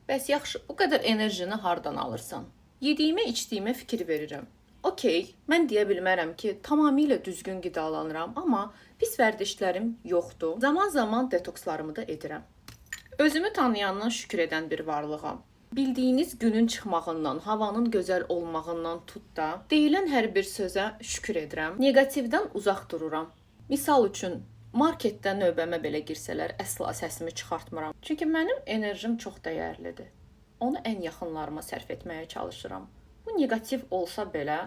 Bəs yaxşı, bu qədər enerjini hardan alırsan? Yediyimə, içdiyimə fikir verirəm. Okey, mən deyə bilmərəm ki, tamamilə düzgün qidalanıram, amma pis vərdişlərim yoxdur. Zaman-zaman detokslarımı da edirəm. Özümü tanıyandan şükür edən bir varlığam. Bildiyiniz günün çıxmağından, havanın gözəl olmağından tut da, deyilən hər bir sözə şükür edirəm. Neqativdən uzaq dururam. Misal üçün, marketdə növbəmə belə girsələr, əsla səsimi çıxartmıram. Çünki mənim enerjim çox dəyərlidir. Onu ən yaxınlarıma sərf etməyə çalışıram. Bu neqativ olsa belə,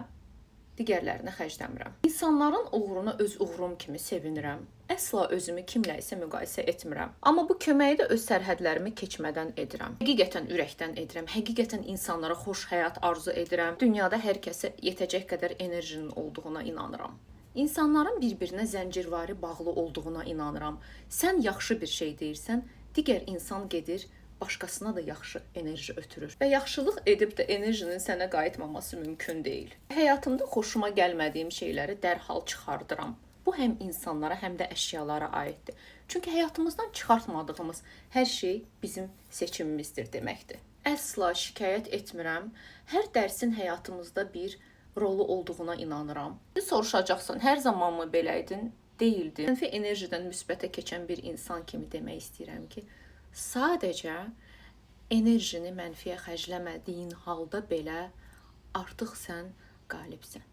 digərlərini xərcləmirəm. İnsanların uğruna öz uğurum kimi sevinirəm. Əsla özümü kimlə isə müqayisə etmirəm. Amma bu köməyi də öz sərhədlərimi keçmədən edirəm. Həqiqətən ürəkdən edirəm. Həqiqətən insanlara xoş həyat arzu edirəm. Dünyada hər kəsə yetəcək qədər enerjinin olduğuna inanıram. İnsanların bir-birinə zəncirvari bağlı olduğuna inanıram. Sən yaxşı bir şey deyirsən, digər insan gedir, başqasına da yaxşı enerji ötürür. Və yaxşılıq edib də enerjinin sənə qayıtmaması mümkün deyil. Həyatımda xoşuma gəlmədiyim şeyləri dərhal çıxardıram. Bu həm insanlara, həm də əşyalara aiddir. Çünki həyatımızdan çıxartmadığımız hər şey bizim seçimimizdir deməkdir. Əsla şikayət etmirəm. Hər dərsin həyatımızda bir rolu olduğuna inanıram. Soruşacaqsan, hər zamanmı beləydin? Deyildi. Mənfi enerjidən müsbətə keçən bir insan kimi demək istəyirəm ki, sadəcə enerjini mənfiyə xərcləmədiyin halda belə artıq sən qalibsən.